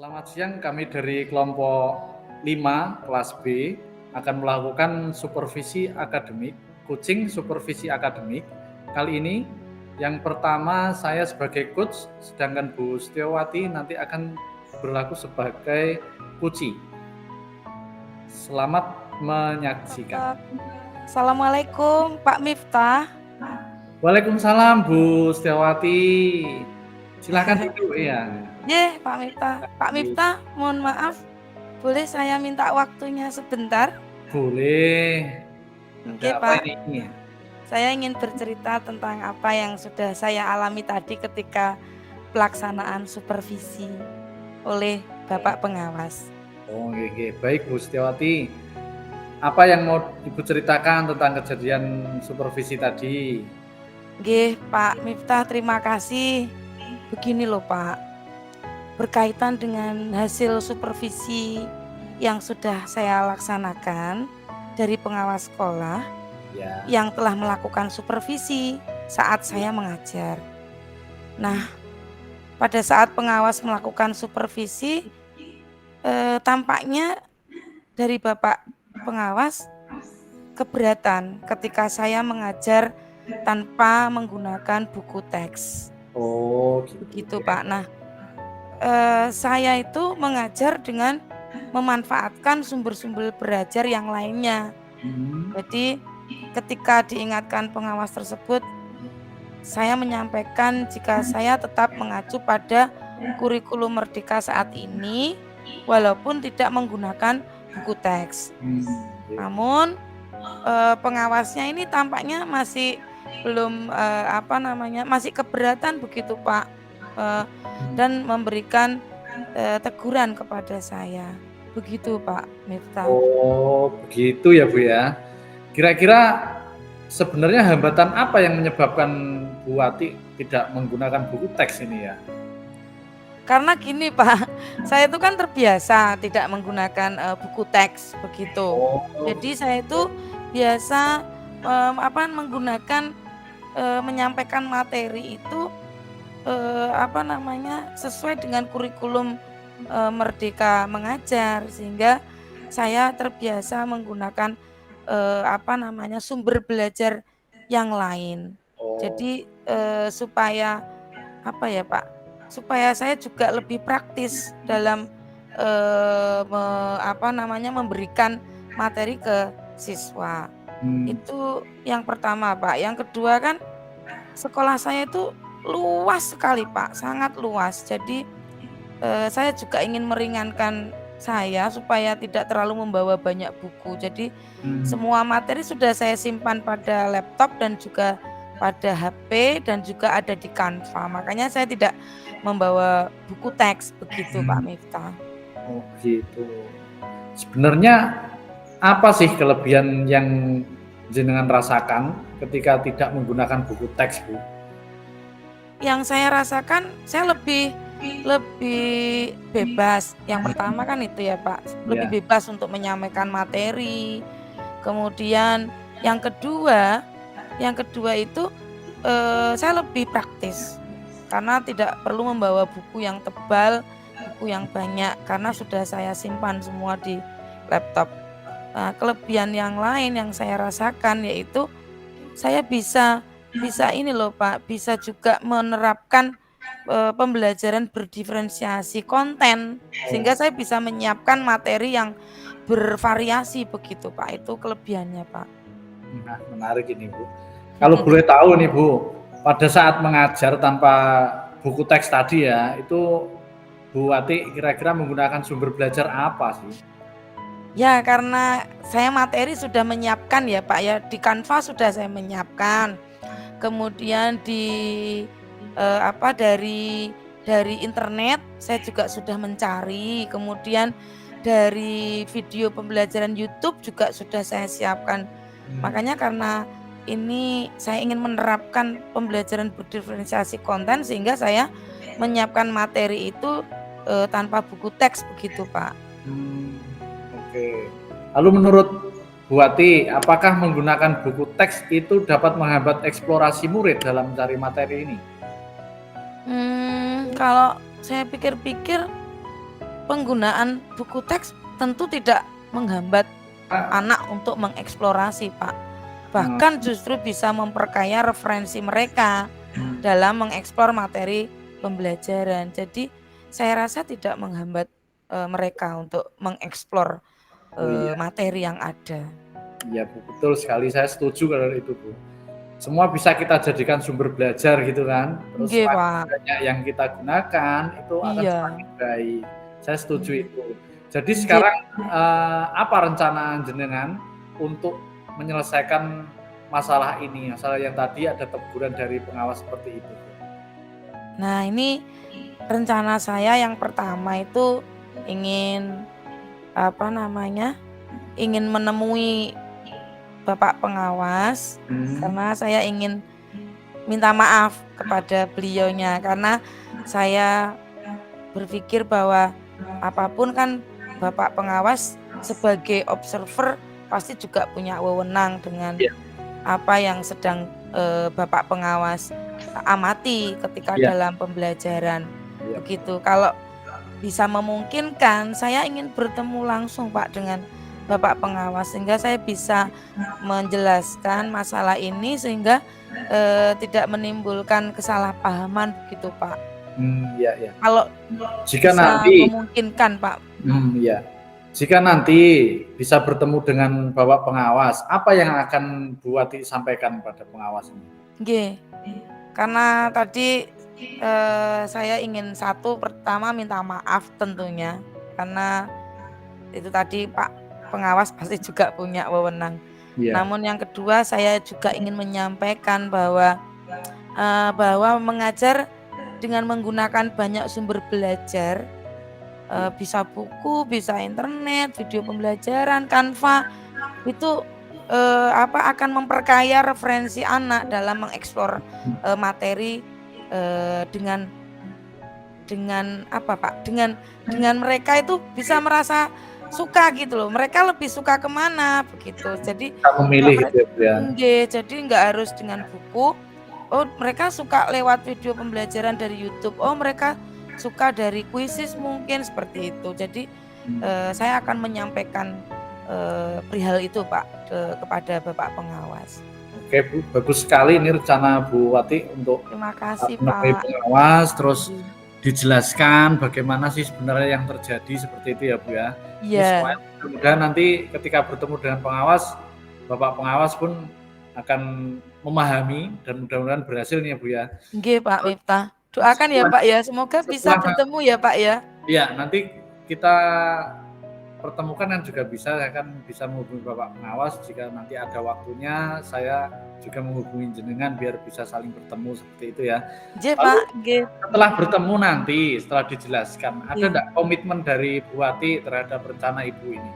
Selamat siang, kami dari kelompok 5 kelas B akan melakukan supervisi akademik, coaching supervisi akademik. Kali ini yang pertama saya sebagai coach, sedangkan Bu Setiawati nanti akan berlaku sebagai coachee. Selamat menyaksikan. Assalamualaikum Pak Miftah. Waalaikumsalam Bu Setiawati. Silakan duduk ya. Pak Miftah. Pak Miftah, mohon maaf, boleh saya minta waktunya sebentar? Boleh. Oke, Ada apa Pak. ini? Saya ingin bercerita tentang apa yang sudah saya alami tadi ketika pelaksanaan supervisi oleh Bapak pengawas. Oh, oke. Baik Bu Setiawati. Apa yang mau Ibu ceritakan tentang kejadian supervisi tadi? Oke, Pak Miftah, terima kasih. Begini loh, Pak. Berkaitan dengan hasil supervisi yang sudah saya laksanakan dari pengawas sekolah yang telah melakukan supervisi saat saya mengajar. Nah, pada saat pengawas melakukan supervisi, tampaknya dari Bapak pengawas keberatan ketika saya mengajar tanpa menggunakan buku teks. Oh, begitu Pak. Nah, saya itu mengajar dengan memanfaatkan sumber-sumber belajar yang lainnya. Jadi ketika diingatkan pengawas tersebut, saya menyampaikan jika saya tetap mengacu pada kurikulum Merdeka saat ini, walaupun tidak menggunakan buku teks. Namun pengawasnya ini tampaknya masih belum masih keberatan begitu Pak, dan memberikan teguran kepada saya. Begitu Pak Miftah. Oh, begitu ya Bu ya. Kira-kira sebenarnya hambatan apa yang menyebabkan Bu Wati tidak menggunakan buku teks ini ya? Karena gini Pak, saya itu kan terbiasa tidak menggunakan buku teks begitu. Jadi saya itu biasa menggunakan menyampaikan materi itu sesuai dengan kurikulum Merdeka Mengajar, sehingga saya terbiasa menggunakan sumber belajar yang lain. Jadi supaya supaya saya juga lebih praktis dalam memberikan materi ke siswa. Itu yang pertama Pak. Yang kedua kan sekolah saya itu luas sekali Pak, sangat luas. Jadi saya juga ingin meringankan saya supaya tidak terlalu membawa banyak buku. Jadi semua materi sudah saya simpan pada laptop dan juga pada HP dan juga ada di Canva. Makanya saya tidak membawa buku teks begitu Pak Miftah. Oh gitu. Sebenarnya apa sih kelebihan yang jenengan rasakan ketika tidak menggunakan buku teks, Bu? Yang saya rasakan, saya lebih bebas. Yang pertama kan itu ya Pak, lebih bebas untuk menyampaikan materi. Kemudian yang kedua itu saya lebih praktis karena tidak perlu membawa buku yang tebal, buku yang banyak karena sudah saya simpan semua di laptop. Nah, kelebihan yang lain yang saya rasakan yaitu saya bisa ini loh Pak, bisa juga menerapkan pembelajaran berdiferensiasi konten, sehingga saya bisa menyiapkan materi yang bervariasi begitu Pak. Itu kelebihannya Pak. Nah, menarik ini Bu. Kalau boleh tahu nih Bu, pada saat mengajar tanpa buku teks tadi ya, itu Bu Wati kira-kira menggunakan sumber belajar apa sih? Ya, karena saya materi sudah menyiapkan ya Pak ya, di Canva sudah saya menyiapkan. Kemudian dari internet saya juga sudah mencari, kemudian dari video pembelajaran YouTube juga sudah saya siapkan. Makanya karena ini saya ingin menerapkan pembelajaran berdiferensiasi konten sehingga saya menyiapkan materi itu tanpa buku teks begitu Pak. Oke. Lalu menurut Bu Wati, apakah menggunakan buku teks itu dapat menghambat eksplorasi murid dalam mencari materi ini? Kalau saya pikir-pikir penggunaan buku teks tentu tidak menghambat anak untuk mengeksplorasi, Pak. Bahkan justru bisa memperkaya referensi mereka dalam mengeksplor materi pembelajaran. Jadi saya rasa tidak menghambat mereka untuk mengeksplor Oh iya, materi yang ada. iya Bu, betul sekali. Saya setuju kalau itu Bu. Semua bisa kita jadikan sumber belajar gitu kan. Terus Nggih, semakin Pak. banyak yang kita gunakan itu akan Iya. semakin baik. Saya setuju itu. Jadi Nggih. sekarang apa rencana jenengan untuk menyelesaikan masalah ini? Masalah yang tadi ada teguran dari pengawas seperti itu. Nah, ini rencana saya yang pertama itu ingin ingin menemui Bapak pengawas karena saya ingin minta maaf kepada beliaunya karena saya berpikir bahwa apapun kan Bapak pengawas sebagai observer pasti juga punya wewenang dengan Iya. apa yang sedang Bapak pengawas amati ketika Iya. dalam pembelajaran. Iya. Begitu. Kalau bisa memungkinkan saya ingin bertemu langsung Pak dengan Bapak pengawas sehingga saya bisa menjelaskan masalah ini sehingga tidak menimbulkan kesalahpahaman begitu Pak. Iya, iya. Kalau Jika bisa nanti memungkinkan Pak. iya. Jika nanti bisa bertemu dengan Bapak pengawas, apa yang akan Bu Wati sampaikan pada pengawas ini? Nggih. Karena tadi saya ingin pertama minta maaf tentunya karena itu tadi Pak pengawas pasti juga punya wewenang. Iya. Namun yang kedua saya juga ingin menyampaikan bahwa mengajar dengan menggunakan banyak sumber belajar, bisa buku, bisa internet, video pembelajaran, Canva, itu akan memperkaya referensi anak dalam mengeksplor materi dengan apa Pak? Dengan mereka itu bisa merasa suka gitu loh. Mereka lebih suka kemana begitu. Jadi Bisa memilih gitu ya. jadi nggak harus dengan buku. Oh mereka suka lewat video pembelajaran dari YouTube. Oh mereka suka dari kuisis mungkin seperti itu. Jadi saya akan menyampaikan perihal itu Pak kepada Bapak pengawas. Oke Bu, bagus sekali ini rencana Bu Wati untuk Terima kasih menemui Pak. pengawas, terus dijelaskan bagaimana sih sebenarnya yang terjadi seperti itu ya Bu ya. Iya. Mudah-mudahan nanti ketika bertemu dengan pengawas, Bapak pengawas pun akan memahami dan mudah-mudahan berhasil nih ya Bu ya. Nggih Pak Miftah. Doakan ya Pak ya, semoga bisa bertemu ya Pak ya. Iya, nanti kita pertemukan kan juga bisa, saya kan bisa menghubungi Bapak pengawas jika nanti ada waktunya saya juga menghubungi jenengan biar bisa saling bertemu seperti itu ya. Nggih Lalu, Pak, nggih. setelah bertemu nanti, setelah dijelaskan, ada Iya. enggak komitmen dari Bu Wati terhadap rencana Ibu ini?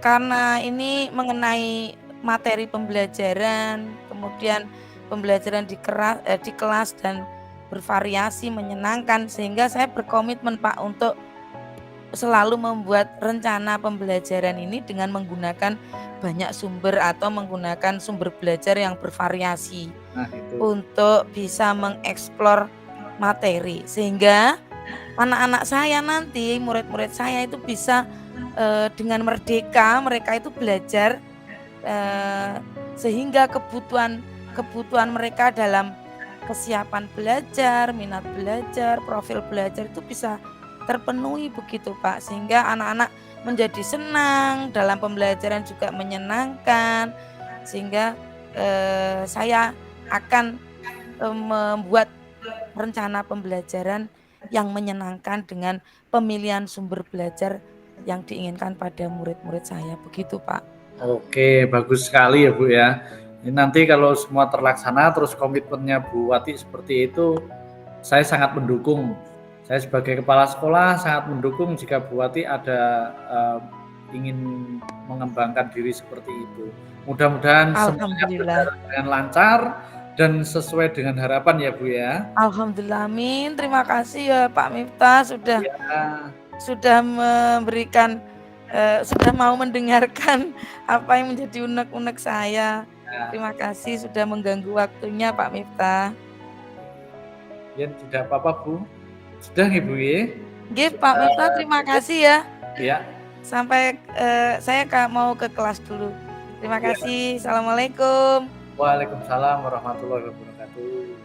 Karena ini mengenai materi pembelajaran, kemudian pembelajaran di kelas dan bervariasi, menyenangkan sehingga saya berkomitmen Pak untuk selalu membuat rencana pembelajaran ini dengan menggunakan banyak sumber atau menggunakan sumber belajar yang bervariasi Nah, itu. untuk bisa mengeksplor materi sehingga anak-anak saya nanti, murid-murid saya itu bisa dengan merdeka mereka itu belajar sehingga kebutuhan mereka dalam kesiapan belajar, minat belajar, profil belajar itu bisa terpenuhi begitu Pak, sehingga anak-anak menjadi senang dalam pembelajaran juga menyenangkan sehingga saya akan membuat rencana pembelajaran yang menyenangkan dengan pemilihan sumber belajar yang diinginkan pada murid-murid saya begitu Pak. Oke, bagus sekali ya Bu ya. Ini nanti kalau semua terlaksana terus komitmennya Bu Wati seperti itu, saya sangat mendukung. Saya sebagai kepala sekolah sangat mendukung jika Bu Wati ada ingin mengembangkan diri seperti itu. Mudah-mudahan semuanya berjalan dengan lancar dan sesuai dengan harapan ya Bu ya. Alhamdulillah, amin. Terima kasih ya Pak Miftah sudah memberikan sudah mau mendengarkan apa yang menjadi unek-unek saya. Terima kasih sudah mengganggu waktunya Pak Miftah. Ya tidak apa-apa Bu. Sudah Ibu ya? Nggih, Pak Miftah, terima kasih ya. Ya, Sampai saya mau ke kelas dulu. Terima Ya. kasih. Assalamualaikum. Waalaikumsalam warahmatullahi wabarakatuh.